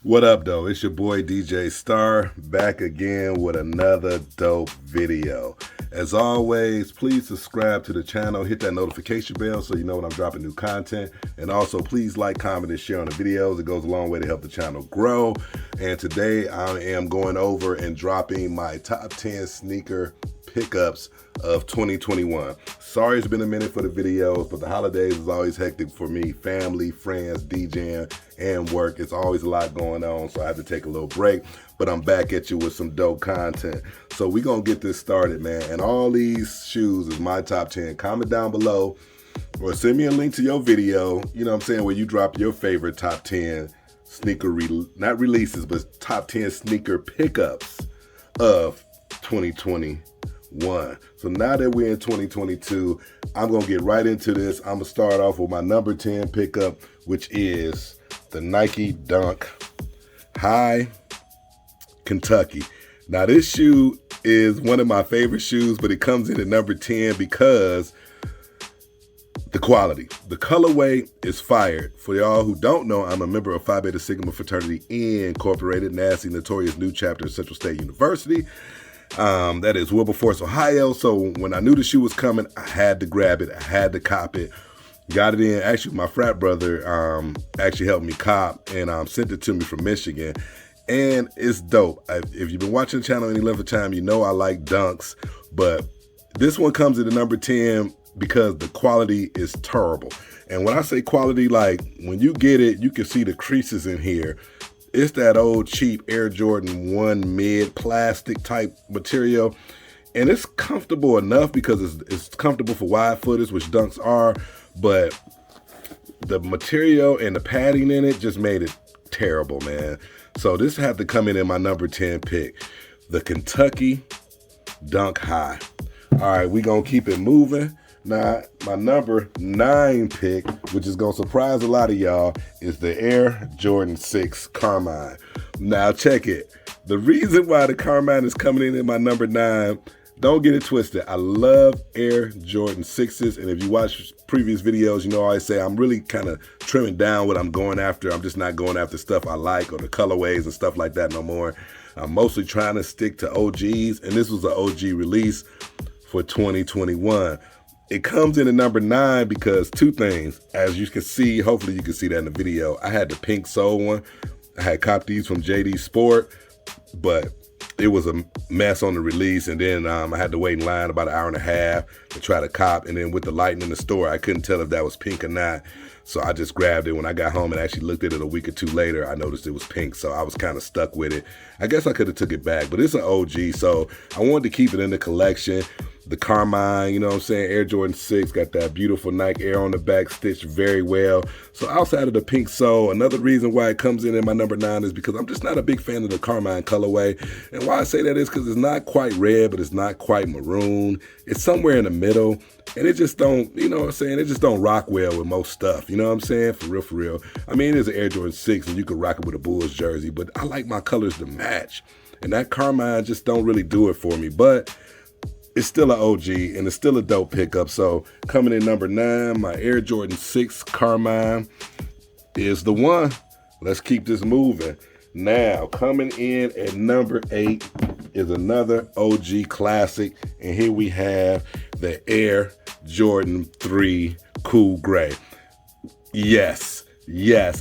What up, though? It's your boy DJ Star back again with another dope video. As always, please subscribe to the channel, hit that notification bell so you know when I'm dropping new content. And also, please like, comment, and share on the videos. It goes a long way to help the channel grow. And today I am going over and dropping my top 10 sneaker pickups of 2021. Sorry it's been a minute for the videos, but the holidays is always hectic for me. Family, friends, DJing, and work. It's always a lot going on, so I have to take a little break. But I'm back at you with some dope content. So we're going to get this started, man. And all these shoes is my top 10. Comment down below or send me a link to your video, you know what I'm saying, where you drop your favorite top 10 sneaker, not releases, but top 10 sneaker pickups of 2021. So now that we're in 2022, I'm going to get right into this. I'm going to start off with my number 10 pickup, which is the Nike Dunk High Kentucky. Now this shoe is one of my favorite shoes, but it comes in at number 10 because the quality. The colorway is fire. For y'all who don't know, I'm a member of Phi Beta Sigma Fraternity Incorporated, nasty, notorious new chapter of Central State University. That is Wilberforce, Ohio. So when I knew the shoe was coming, I had to grab it. I had to cop it. Got it in. Actually, my frat brother actually helped me cop and sent it to me from Michigan. And it's dope. If you've been watching the channel any length of time, you know I like dunks. But this one comes at the number 10 because the quality is terrible. And when I say quality, like when you get it, you can see the creases in here. It's that old cheap Air Jordan 1 mid plastic type material. And it's comfortable enough because it's comfortable for wide footers, which dunks are. But the material and the padding in it just made it terrible, man. So this had to come in my number 10 pick. The Kentucky Dunk High. All right, we're going to keep it moving. Now, my number 9 pick, which is going to surprise a lot of y'all, is the Air Jordan 6 Carmine. Now, check it. The reason why the Carmine is coming in at my number 9, don't get it twisted. I love Air Jordan 6s, and if you watch previous videos, you know I always say I'm really kind of trimming down what I'm going after. I'm just not going after stuff I like or the colorways and stuff like that no more. I'm mostly trying to stick to OGs, and this was an OG release for 2021. It comes in at number 9 because two things. As you can see, hopefully you can see that in the video, I had the pink sole one. I had copped these from JD Sport, but it was a mess on the release, and then I had to wait in line about an hour and a half to try to cop, and then with the lighting in the store, I couldn't tell if that was pink or not, so I just grabbed it. When I got home and actually looked at it a week or two later, I noticed it was pink, so I was kind of stuck with it. I guess I could have took it back, but it's an OG, so I wanted to keep it in the collection. The Carmine, you know what I'm saying, Air Jordan 6, got that beautiful Nike Air on the back, stitched very well. So outside of the pink sole, another reason why it comes in my number 9 is because I'm just not a big fan of the Carmine colorway. And why I say that is because it's not quite red, but it's not quite maroon. It's somewhere in the middle. And it just don't, you know what I'm saying, it just don't rock well with most stuff. You know what I'm saying? For real, for real. I mean, it is an Air Jordan 6, and you can rock it with a Bulls jersey, but I like my colors to match. And that Carmine just don't really do it for me. But it's still an OG, and it's still a dope pickup. So coming in number 9, my Air Jordan 6 Carmine is the one. Let's keep this moving. Now, coming in at number 8 is another OG classic, and here we have the Air Jordan 3 Cool Gray. Yes,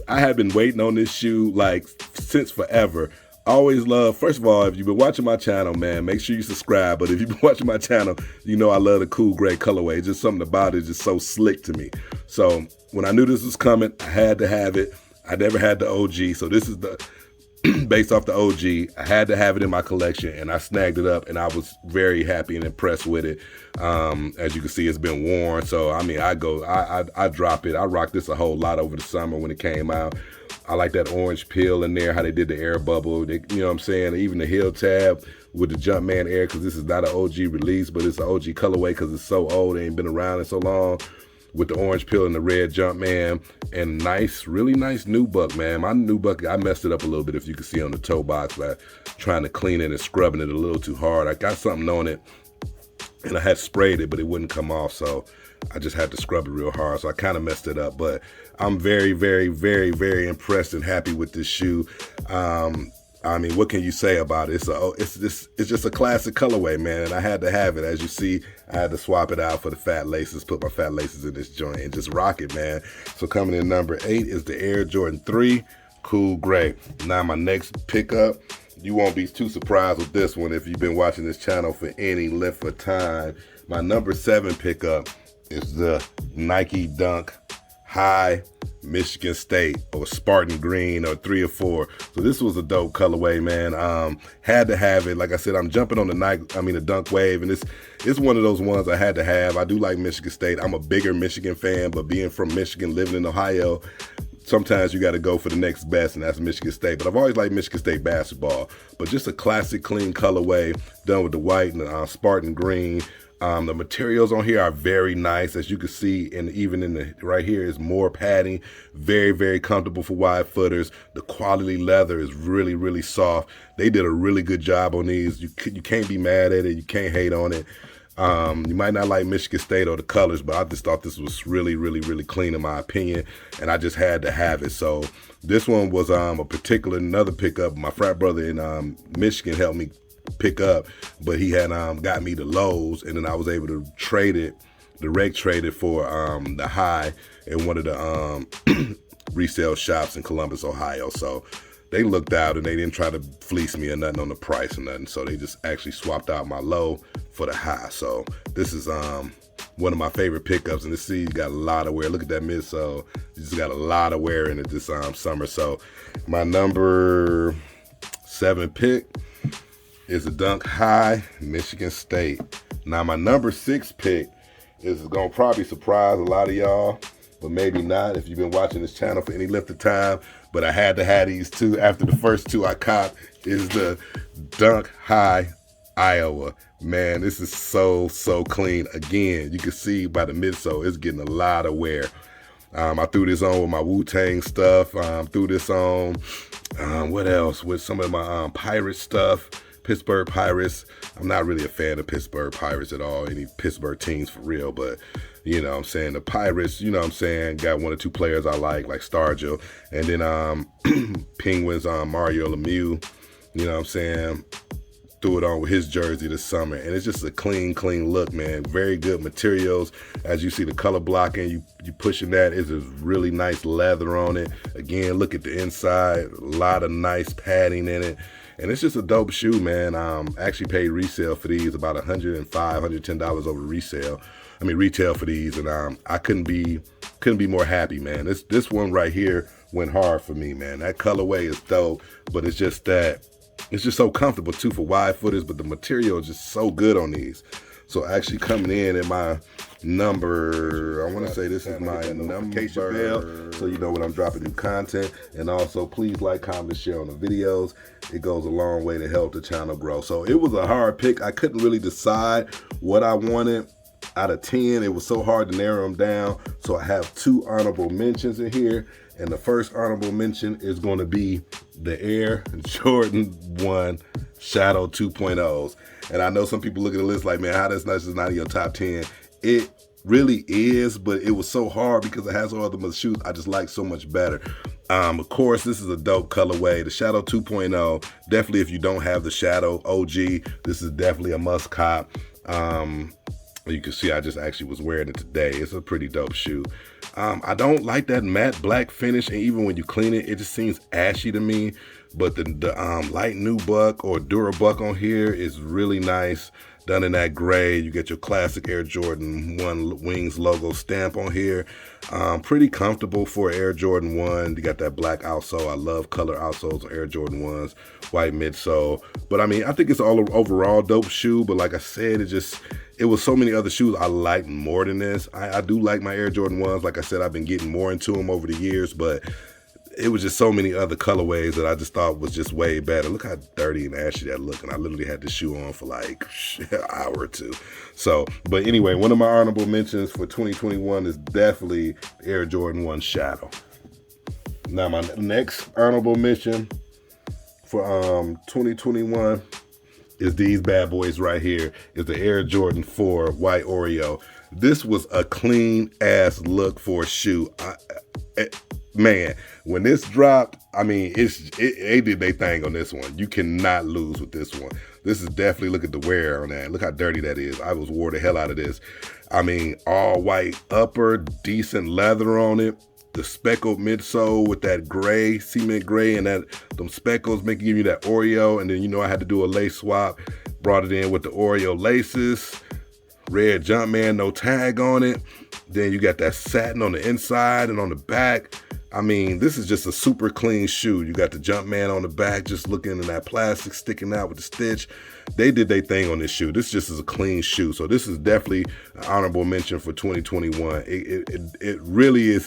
I have been waiting on this shoe like since forever. Always love, first of all, if you've been watching my channel, man, make sure you subscribe. But if you've been watching my channel, you know I love the cool gray colorway. Just something about it is just so slick to me. So when I knew this was coming, I had to have it. I never had the OG. So this is the, based off the OG, I had to have it in my collection, and I snagged it up, and I was very happy and impressed with it. As you can see, it's been worn. So, I mean, I drop it. I rocked this a whole lot over the summer when it came out. I like that orange peel in there, how they did the air bubble, you know what I'm saying? Even the heel tab with the Jumpman Air, because this is not an OG release, but it's an OG colorway because it's so old, it ain't been around in so long. With the orange peel and the red Jumpman, and nice, really nice nubuck, man. My nubuck, I messed it up a little bit, if you can see on the toe box, by trying to clean it and scrubbing it a little too hard. I got something on it, and I had sprayed it, but it wouldn't come off, so I just had to scrub it real hard, so I kind of messed it up. But I'm very, very, very, very impressed and happy with this shoe. I mean, what can you say about it? It's just a classic colorway, man, and I had to have it. As you see, I had to swap it out for the fat laces, put my fat laces in this joint, and just rock it, man. So coming in number 8 is the Air Jordan 3 Cool Gray. Now my next pickup, you won't be too surprised with this one if you've been watching this channel for any length of time. My number 7 pickup is the Nike Dunk High Michigan State, or Spartan Green, or 3 or 4. So this was a dope colorway, man. Had to have it. Like I said, I'm jumping on the Dunk wave, and it's one of those ones I had to have. I do like Michigan State. I'm a bigger Michigan fan, but being from Michigan, living in Ohio, sometimes you got to go for the next best, and that's Michigan State. But I've always liked Michigan State basketball. But just a classic, clean colorway, done with the white and the Spartan green. The materials on here are very nice, as you can see, and even in the right here is more padding. Very, very comfortable for wide footers. The quality leather is really, really soft. They did a really good job on these. You can't be mad at it. You can't hate on it. You might not like Michigan State or the colors, but I just thought this was really, really, really clean in my opinion, and I just had to have it. So this one was another pickup. My frat brother in Michigan helped me pick up, but he had got me the lows, and then I was able to trade it, direct trade it for the high in one of the resale shops in Columbus, Ohio. So they looked out and they didn't try to fleece me or nothing on the price or nothing. So they just actually swapped out my low for the high. So this is one of my favorite pickups, and this you got a lot of wear. Look at that midsole. You just got a lot of wear in it this summer. So my number 7 pick is a Dunk High Michigan State. Now my number 6 pick is gonna probably surprise a lot of y'all, but maybe not if you've been watching this channel for any length of time. But I had to have these two after the first two I copped. Is the Dunk High Iowa. Man, this is so clean. Again, you can see by the midsole, it's getting a lot of wear. I threw this on with my Wu-Tang stuff. Threw this on, what else? With some of my Pirate stuff. Pittsburgh Pirates. I'm not really a fan of Pittsburgh Pirates at all, any Pittsburgh teams for real, but you know what I'm saying, the Pirates, you know what I'm saying, got 1 or 2 players I like Stargell, and then Penguins, Mario Lemieux, you know what I'm saying, threw it on with his jersey this summer, and it's just a clean look, man. Very good materials. As you see, the color blocking, you pushing that, is a really nice leather on it. Again, look at the inside, a lot of nice padding in it. And it's just a dope shoe, man. Actually paid resale for these about $105, $110 over resale. Retail for these, and I couldn't be more happy, man. This one right here went hard for me, man. That colorway is dope, but it's just so comfortable too for wide footers, but the material is just so good on these. So actually coming in at my number, I want to say this is my notification bell, so you know when I'm dropping new content. And also please like, comment, share on the videos. It goes a long way to help the channel grow. So it was a hard pick. I couldn't really decide what I wanted out of 10. It was so hard to narrow them down. So I have 2 honorable mentions in here. And the first honorable mention is going to be the Air Jordan 1 Shadow 2.0s. And I know some people look at the list like, man, how that's not in your top 10. It really is, but it was so hard because it has all the shoes I just like so much better. Of course, this is a dope colorway. The Shadow 2.0, definitely if you don't have the Shadow OG, this is definitely a must cop. You can see I just actually was wearing it today. It's a pretty dope shoe. I don't like that matte black finish, and even when you clean it, it just seems ashy to me. But the light nubuck or Durabuck on here is really nice. Done in that gray. You get your classic Air Jordan 1 Wings logo stamp on here. Pretty comfortable for Air Jordan 1. You got that black outsole. I love color outsoles on Air Jordan 1s. White midsole. But I think it's all overall dope shoe. But like I said, it was so many other shoes I liked more than this. I do like my Air Jordan 1s. Like I said, I've been getting more into them over the years, but it was just so many other colorways that I just thought was just way better. Look how dirty and ashy that looked, and I literally had this shoe on for like an hour or 2. So, but anyway, one of my honorable mentions for 2021 is definitely Air Jordan 1 Shadow. Now my next honorable mention for 2021 is these bad boys right here. Is the Air Jordan 4 White Oreo. This was a clean ass look for a shoe. Man, when this dropped, I mean, they did their thing on this one. You cannot lose with this one. This is definitely, look at the wear on that. Look how dirty that is. I wore the hell out of this. I mean, all white upper, decent leather on it. The speckled midsole with that gray, cement gray, and them speckles give you that Oreo. And then, you know, I had to do a lace swap. Brought it in with the Oreo laces. Red Jumpman, no tag on it. Then you got that satin on the inside and on the back. I mean, this is just a super clean shoe. You got the Jumpman on the back, just looking in that plastic sticking out with the stitch. They did their thing on this shoe. This just is a clean shoe. So this is definitely an honorable mention for 2021. It really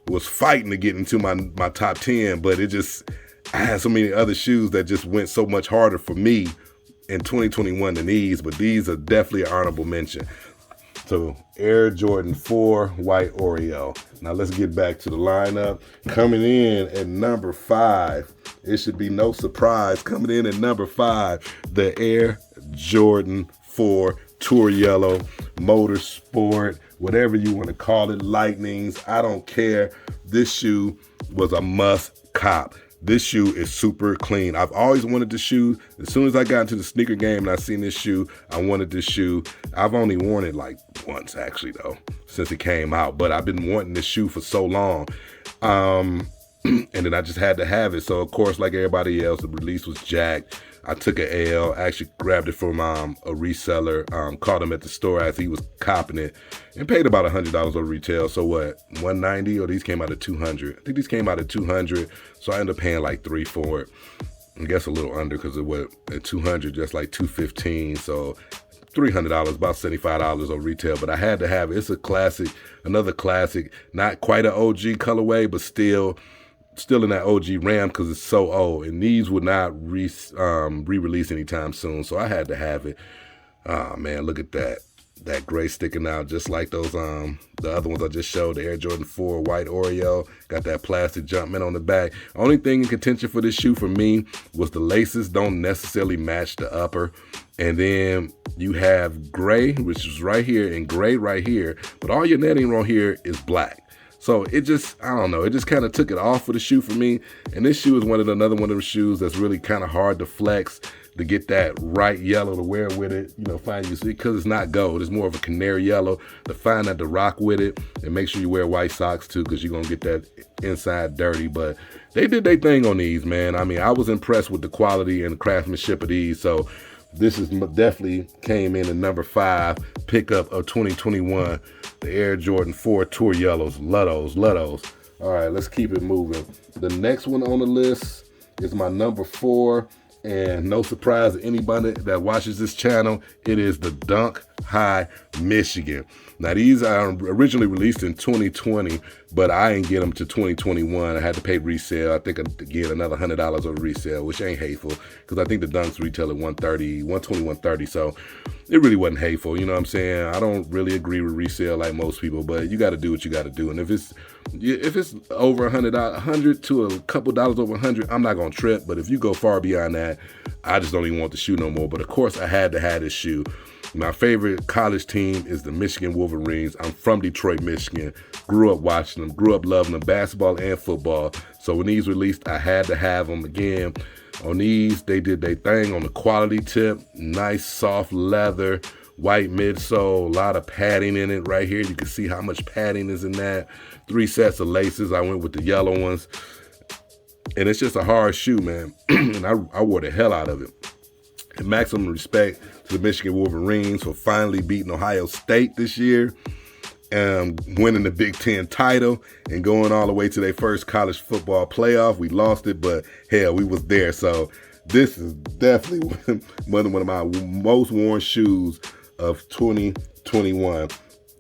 was fighting to get into my top 10, but I had so many other shoes that just went so much harder for me in 2021 than these, but these are definitely an honorable mention. So Air Jordan 4 White Oreo. Now let's get back to the lineup. Coming in at number 5, it should be no surprise. Coming in at number 5, the Air Jordan 4 Tour Yellow, Motorsport, whatever you want to call it, Lightnings, I don't care. This shoe was a must cop. This shoe is super clean. I've always wanted this shoe. As soon as I got into the sneaker game and I seen this shoe, I wanted this shoe. I've only worn it like once actually though, since it came out, but I've been wanting this shoe for so long. And then I just had to have it. So of course, like everybody else, the release was jacked. I took an L, actually grabbed it from a reseller, caught him at the store as he was copping it, and paid about $100 on retail. So what, $190, or these came out at $200? I think these came out at $200, so I ended up paying like $3 for it. I guess a little under, because it was at $200, just like $215, so $300, about $75 on retail, but I had to have it. It's a classic, another classic, not quite an OG colorway, but still in that OG RAM because it's so old, and these would not re-release anytime soon, so I had to have it. Oh man, look at that gray sticking out just like those the other ones I just showed, the Air Jordan 4 White Oreo. Got that plastic Jumpman on the back. Only thing in contention for this shoe for me was the laces don't necessarily match the upper, and then you have gray, which is right here, and gray right here, but all your netting right here is black. So it just, I don't know, it just kind of took it off of the shoe for me. And this shoe is another one of the shoes that's really kind of hard to flex, to get that right yellow to wear with it, you know, find you see, because it's not gold, it's more of a canary yellow, to find that to rock with it. And make sure you wear white socks too, because you're going to get that inside dirty. But they did their thing on these, man. I mean, I was impressed with the quality and the craftsmanship of these. So this is definitely came in at number 5 pickup of 2021, the Air Jordan 4 Tour Yellows. Love those. All right, let's keep it moving. The next one on the list is my number 4, and no surprise to anybody that watches this channel, it is the Dunk High Michigan. Now these are originally released in 2020, but I ain't get them to 2021. I had to pay resale. I think again another $100 on resale, which ain't hateful, because I think the Dunks retail at $130, $120, $130. So it really wasn't hateful. You know what I'm saying? I don't really agree with resale like most people, but you got to do what you got to do. And if it's over $100 to a couple dollars over $100, I'm not gonna trip. But if you go far beyond that, I just don't even want the shoe no more. But of course, I had to have this shoe. My favorite college team is the Michigan Wolverines. I'm from Detroit, Michigan. Grew up watching them, grew up loving them, basketball and football. So when these released, I had to have them again. On these, they did their thing on the quality tip. Nice soft leather, white midsole, a lot of padding in it right here. You can see how much padding is in that. 3 sets of laces. I went with the yellow ones. And it's just a hard shoe, man. And I wore the hell out of it. And maximum respect to the Michigan Wolverines for finally beating Ohio State this year, winning the Big Ten title, and going all the way to their first college football playoff. We lost it, but hell, we was there. So this is definitely one of my most worn shoes of 2021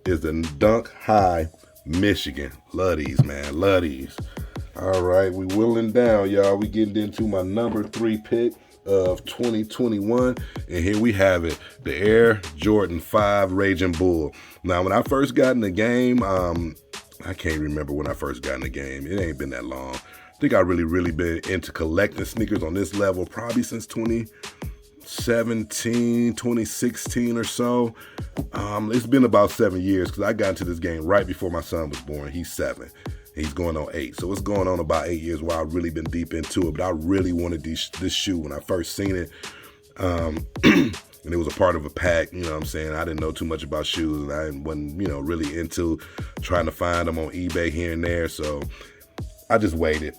is the Dunk High Michigan. Love these, man. Love these. All right, we whittling down, y'all. We getting into my number 3 pick of 2021, and here we have it, the Air Jordan 5 Raging Bull. Now, when I first got in the game, I can't remember when I first got in the game. It ain't been that long. I think I really been into collecting sneakers on this level probably since 2016 or so. It's been about 7 years because I got into this game right before my son was born. He's 7. He's going on 8. So it's going on about 8 years while I've really been deep into it. But I really wanted this shoe when I first seen it. And it was a part of a pack, you know what I'm saying? I didn't know too much about shoes, and I wasn't, really into trying to find them on eBay here and there. So I just waited,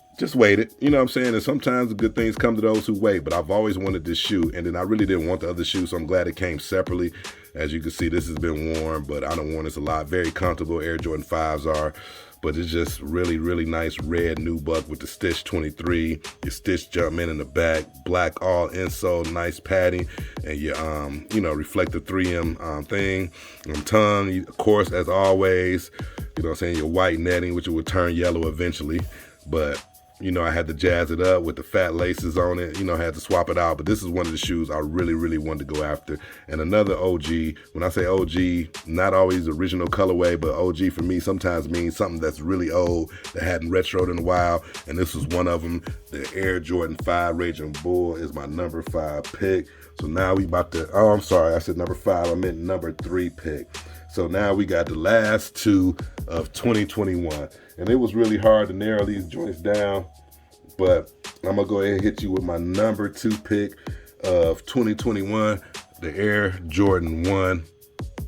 you know what I'm saying? And sometimes good things come to those who wait, but I've always wanted this shoe, and then I really didn't want the other shoe, so I'm glad it came separately. As you can see, this has been worn, but I don't want this a lot. Very comfortable, Air Jordan 5s are, but it's just really, really nice red nubuck with the Stitch 23, your Stitch Jumpman in the back, black all insole, nice padding, and your, reflective 3M thing. Tongue, of course, as always, you know what I'm saying, your white netting, which will turn yellow eventually, but I had to jazz it up with the fat laces on it. I had to swap it out. But this is one of the shoes I really, really wanted to go after. And another OG, when I say OG, not always original colorway, but OG for me sometimes means something that's really old, that hadn't retroed in a while. And this was one of them. The Air Jordan 5 Raging Bull is my number 5 pick. So now we about to, I'm sorry, I said number 5. I meant number 3 pick. So now we got the last 2 of 2021. And it was really hard to narrow these joints down, but I'm gonna go ahead and hit you with my number 2 pick of 2021, the Air Jordan 1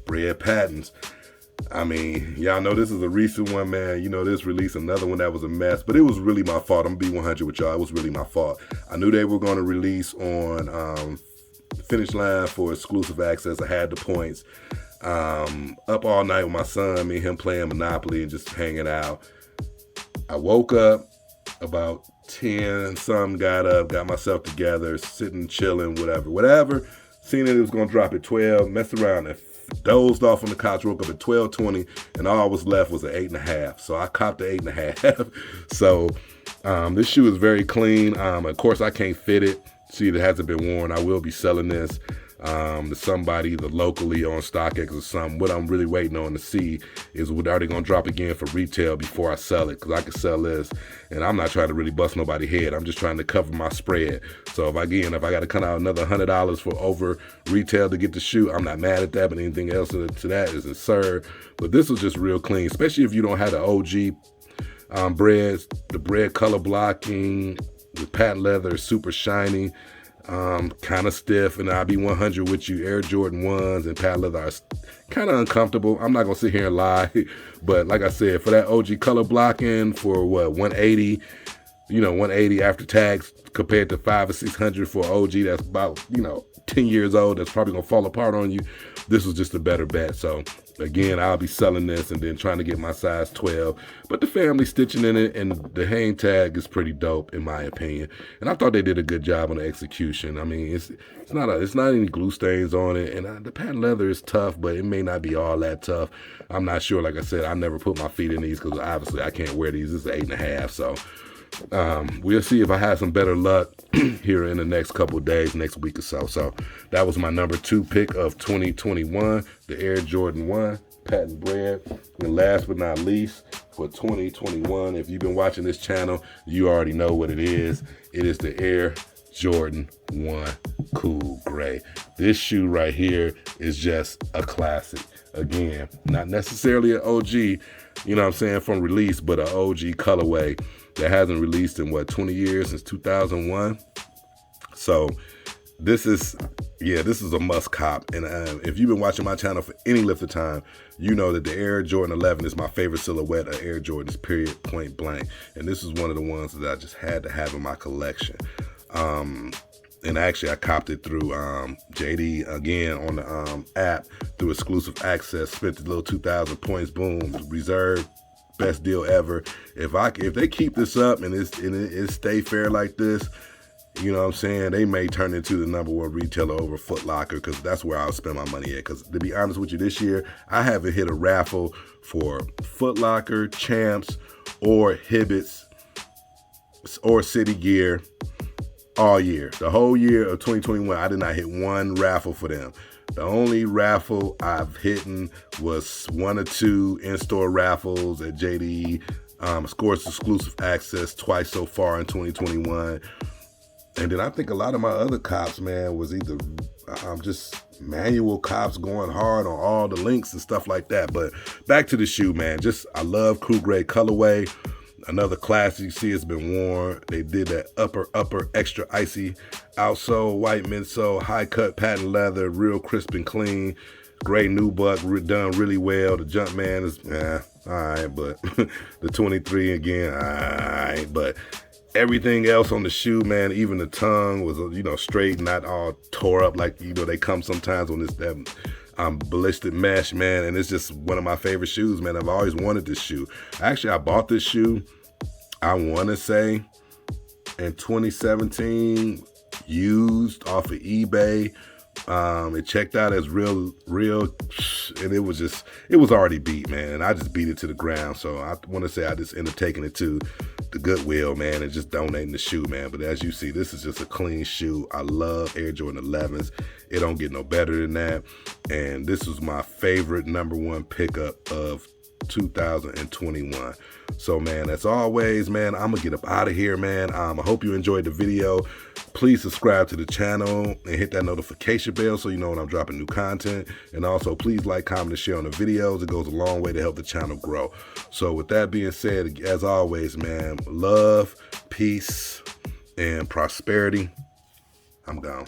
Red Patents. I mean, y'all know this is a recent one, man. This released another one that was a mess, but it was really my fault. I'm gonna be 100 with y'all. It was really my fault. I knew they were gonna release on Finish Line for exclusive access. I had the points. Up all night with my son, me and him playing Monopoly and just hanging out. I woke up about 10, some got up, got myself together, sitting, chilling, whatever. Seen that it was going to drop at 12, messed around and dozed off on the couch, woke up at 12:20, and all was left was an 8.5. So I copped the 8.5. So this shoe is very clean. Of course, I can't fit it. See, it hasn't been worn. I will be selling this to somebody either locally on StockX or something. What I'm really waiting on to see is are they going to drop again for retail before I sell it, because I can sell this, and I'm not trying to really bust nobody's head. I'm just trying to cover my spread. So if I got to cut out another $100 for over retail to get the shoe, I'm not mad at that, but anything else to that is absurd. But this was just real clean, especially if you don't have the OG breads, the bread color blocking, the patent leather is super shiny. Kind of stiff, and I'll be 100 with you. Air Jordan 1s and patent leather are kind of uncomfortable. I'm not gonna sit here and lie, but like I said, for that OG color blocking for what, 180, 180 after tax compared to 500 or 600 for OG that's about 10 years old, that's probably gonna fall apart on you. This was just a better bet. So again, I'll be selling this and then trying to get my size 12. But the family stitching in it and the hang tag is pretty dope in my opinion. And I thought they did a good job on the execution. I mean, it's not any glue stains on it, and the patent leather is tough, but it may not be all that tough. I'm not sure. Like I said, I never put my feet in these because obviously I can't wear these. This is 8.5. So we'll see if I have some better luck here in the next couple of days, next week or so. So that was my number 2 pick of 2021, the Air Jordan 1 patent bread. And last but not least, for 2021, if you've been watching this channel, you already know what it is. It is the Air Jordan 1 Cool Gray. This shoe right here is just a classic. Again, not necessarily an OG, from release, but an OG colorway that hasn't released in 20 years, since 2001. So this is a must cop. And if you've been watching my channel for any length of time, you know that the Air Jordan 11 is my favorite silhouette of Air Jordans, period, point blank. And this is one of the ones that I just had to have in my collection. And actually I copped it through JD again on the app through exclusive access, spent the little 2,000 points, boom, reserved. Best deal ever. If they keep this up and it stay fair like this, they may turn into the number 1 retailer over Foot Locker, because that's where I'll spend my money at. Because to be honest with you, this year I haven't hit a raffle for Foot Locker, Champs, or Hibbett's or City Gear all year. The whole year of 2021, I did not hit one raffle for them. The only raffle I've hit was 1 or 2 in-store raffles at JD. Of course, exclusive access twice so far in 2021. And then I think a lot of my other cops, man, was either just manual cops going hard on all the links and stuff like that. But back to the shoe, man. I love Crew Grade colorway. Another classic, you see it's been worn. They did that upper extra icy outsole, white midsole, high cut patent leather, real crisp and clean. Gray nubuck, done really well. The Jumpman is, all right, but the 23 again, all right, but everything else on the shoe, man, even the tongue was, straight, not all tore up like, they come sometimes on that ballistic mesh, man. And it's just one of my favorite shoes, man. I've always wanted this shoe. Actually, I bought this shoe, I want to say, in 2017, used off of eBay. It checked out as real, and it was already beat, man. And I just beat it to the ground. So I want to say I just ended up taking it to the Goodwill, man, and just donating the shoe, man. But as you see, this is just a clean shoe. I love Air Jordan 11s. It don't get no better than that. And this was my favorite #1 pickup of 2021. So, man, as always, man, I'm gonna get up out of here, man. I hope you enjoyed the video. Please subscribe to the channel and hit that notification bell so you know when I'm dropping new content. And also, please like, comment, and share on the videos. It goes a long way to help the channel grow. So with that being said, as always, man, love, peace, and prosperity. I'm gone.